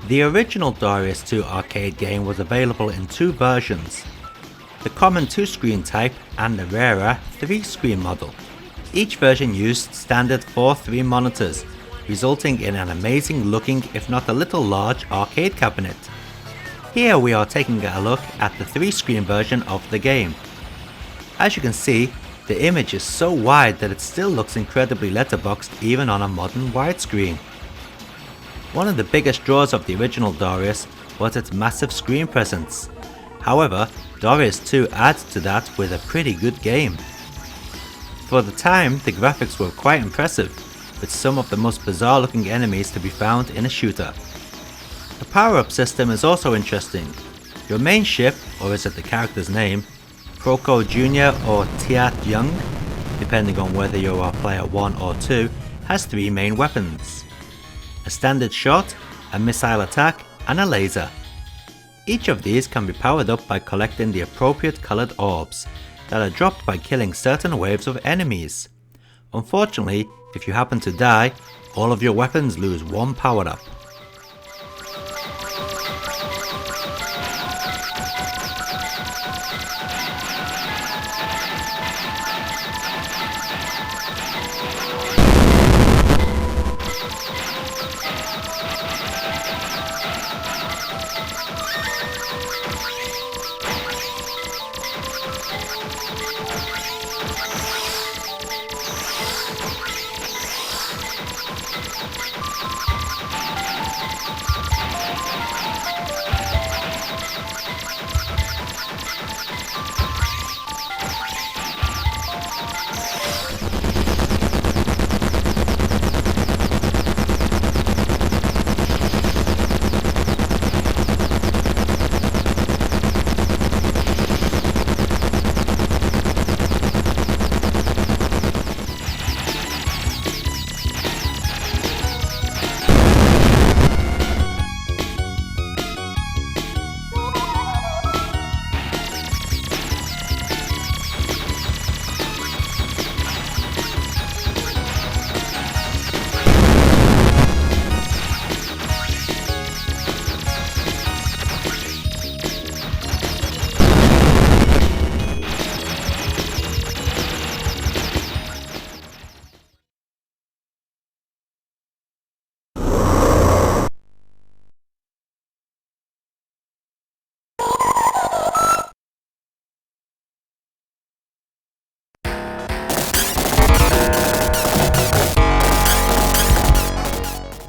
The original Darius II arcade game was available in two versions, the common 2-screen type and the rarer 3-screen model. Each version used standard 4:3 monitors, resulting in an amazing looking, if not a little large, arcade cabinet. Here we are taking a look at the 3-screen version of the game. As you can see, the image is so wide that it still looks incredibly letterboxed even on a modern widescreen. One of the biggest draws of the original Darius was its massive screen presence. However, Darius II adds to that with a pretty good game. For the time, the graphics were quite impressive, with some of the most bizarre looking enemies to be found in a shooter. The power-up system is also interesting. Your main ship, or is it the character's name, Proco Jr. or Tiat Young, depending on whether you are player 1 or 2, has 3 main weapons: a standard shot, a missile attack, and a laser. Each of these can be powered up by collecting the appropriate coloured orbs that are dropped by killing certain waves of enemies. Unfortunately, if you happen to die, all of your weapons lose 1 power up.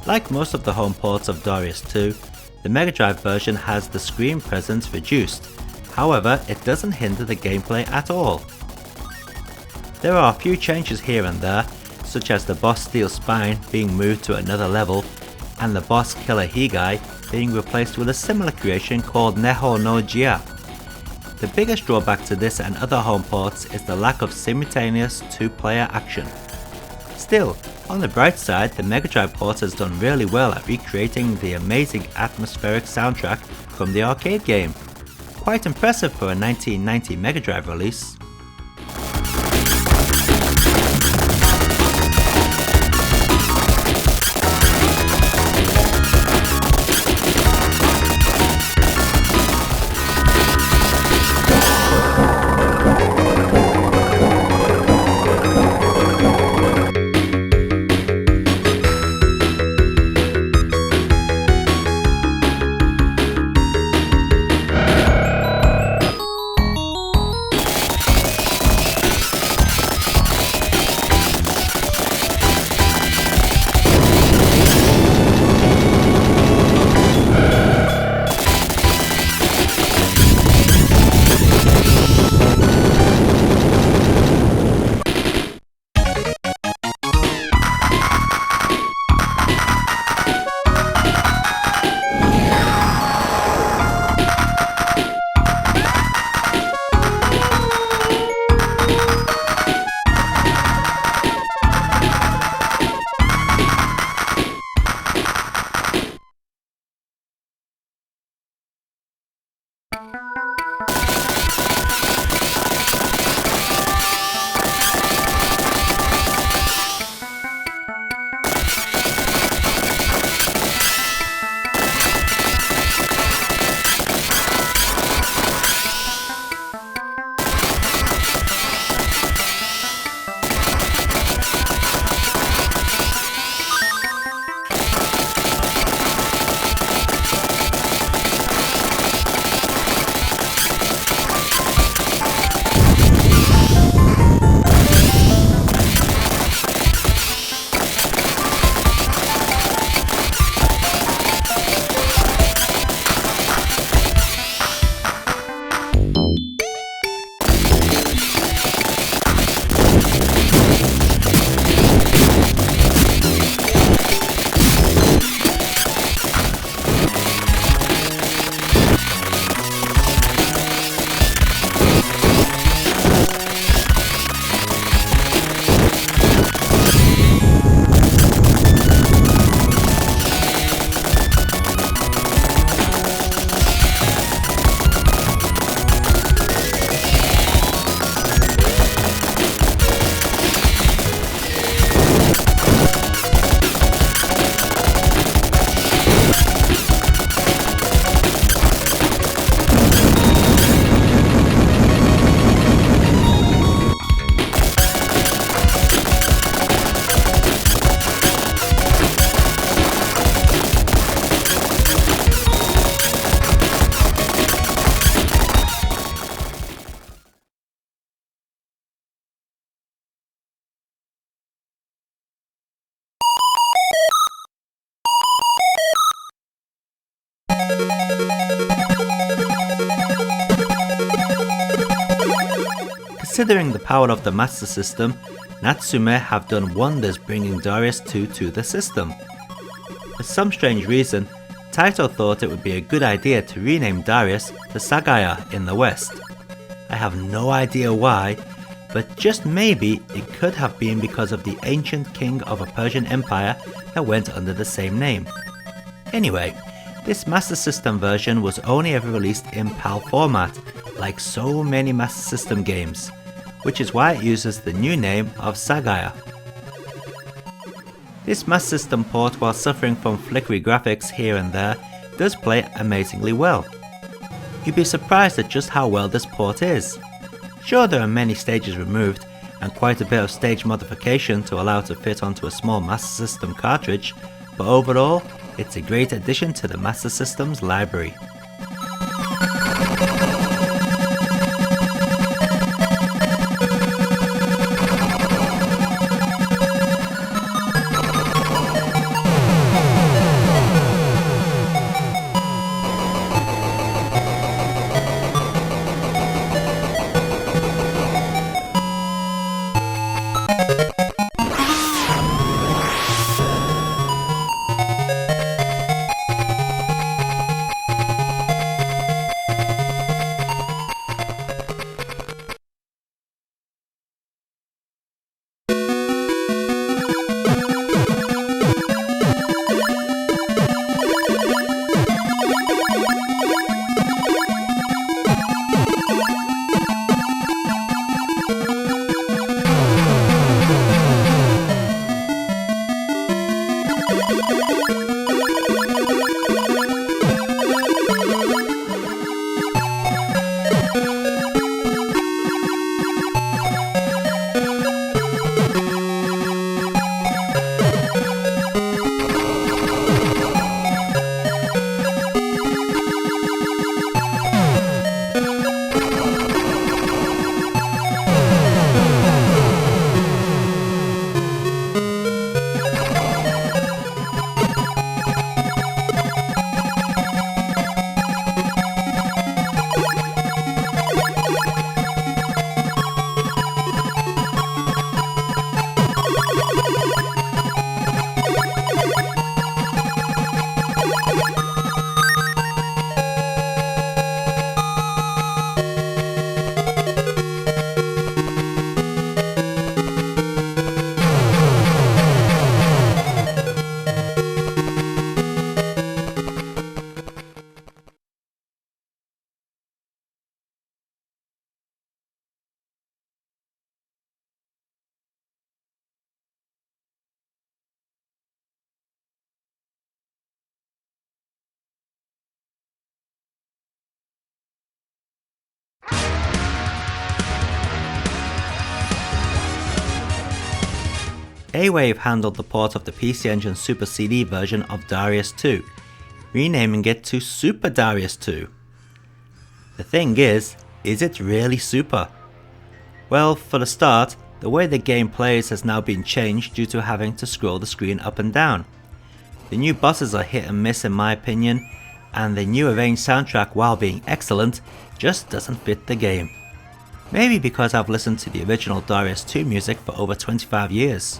Like most of the home ports of Darius II, the Mega Drive version has the screen presence reduced. However, it doesn't hinder the gameplay at all. There are a few changes here and there, such as the boss Steel Spine being moved to another level, and the boss Killer Higai being replaced with a similar creation called Neho no Jia. The biggest drawback to this and other home ports is the lack of simultaneous 2-player action. Still, on the bright side, the Mega Drive port has done really well at recreating the amazing atmospheric soundtrack from the arcade game. Quite impressive for a 1990 Mega Drive release. Considering the power of the Master System, Natsume have done wonders bringing Darius II to the system. For some strange reason, Taito thought it would be a good idea to rename Darius to Sagaya in the West. I have no idea why, but just maybe it could have been because of the ancient king of a Persian empire that went under the same name. Anyway, this Master System version was only ever released in PAL format, like so many Master System games, which is why it uses the new name of Sagaya. This Master System port, while suffering from flickery graphics here and there, does play amazingly well. You'd be surprised at just how well this port is. Sure, there are many stages removed, and quite a bit of stage modification to allow it to fit onto a small Master System cartridge, but overall, it's a great addition to the Master System's library. A-Wave handled the port of the PC Engine Super CD version of Darius II, renaming it to Super Darius II. The thing is it really super? Well, for the start, the way the game plays has now been changed due to having to scroll the screen up and down. The new bosses are hit and miss in my opinion, and the new arranged soundtrack, while being excellent, just doesn't fit the game. Maybe because I've listened to the original Darius II music for over 25 years.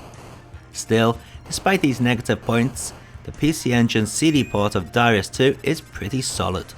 Still, despite these negative points, the PC Engine CD port of Darius II is pretty solid.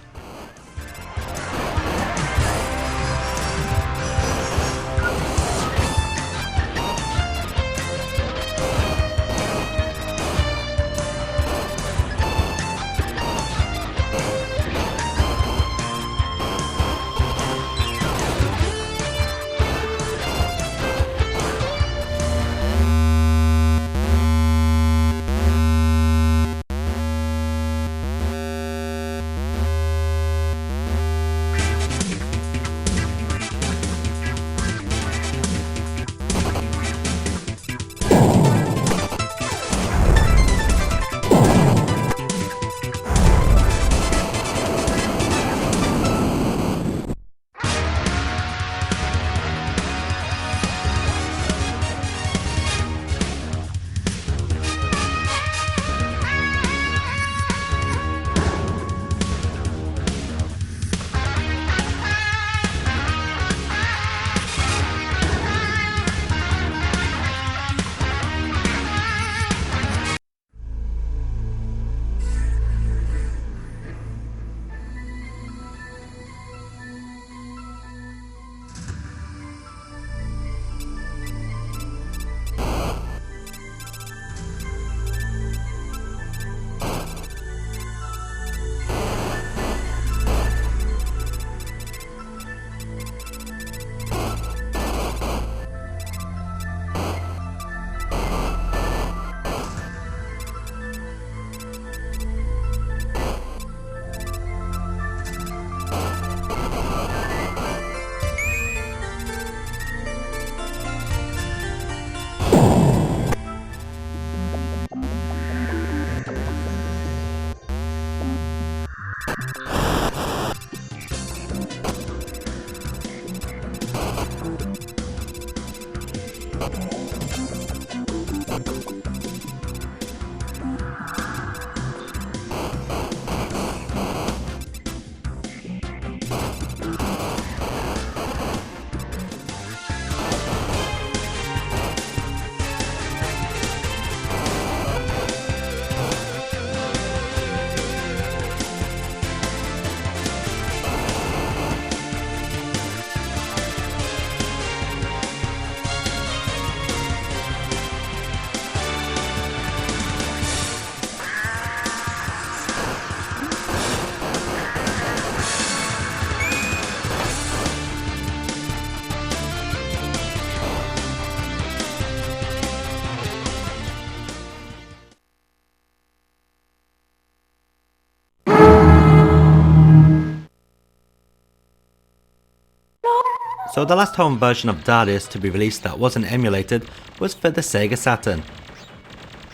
So the last home version of Darius to be released that wasn't emulated was for the Sega Saturn.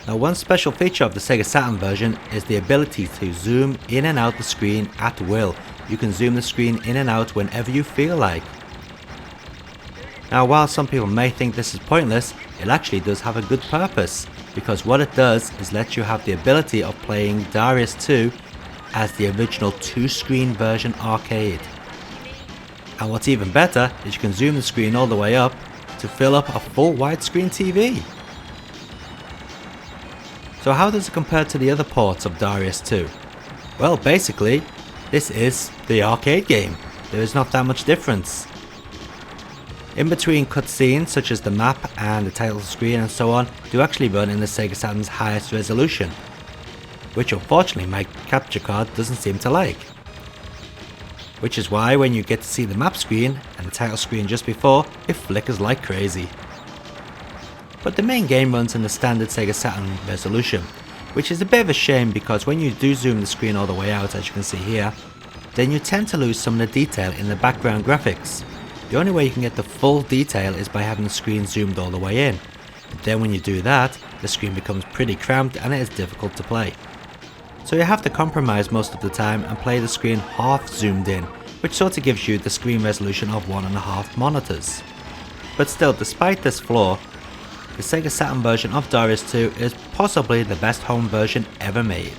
Now one special feature of the Sega Saturn version is the ability to zoom in and out the screen at will. You can zoom the screen in and out whenever you feel like. Now while some people may think this is pointless, it actually does have a good purpose, because what it does is let you have the ability of playing Darius II as the original 2-screen version arcade. And what's even better is you can zoom the screen all the way up to fill up a full widescreen TV. So how does it compare to the other ports of Darius II? Well, basically, this is the arcade game. There is not that much difference. In between cutscenes such as the map and the title screen and so on do actually run in the Sega Saturn's highest resolution, which unfortunately my capture card doesn't seem to like. Which is why when you get to see the map screen and the title screen just before, it flickers like crazy. But the main game runs in the standard Sega Saturn resolution, which is a bit of a shame because when you do zoom the screen all the way out, as you can see here, then you tend to lose some of the detail in the background graphics. The only way you can get the full detail is by having the screen zoomed all the way in, but then when you do that, the screen becomes pretty cramped and it is difficult to play. So you have to compromise most of the time and play the screen half zoomed in, which sort of gives you the screen resolution of 1.5 monitors. But still, despite this flaw, the Sega Saturn version of Darius II is possibly the best home version ever made.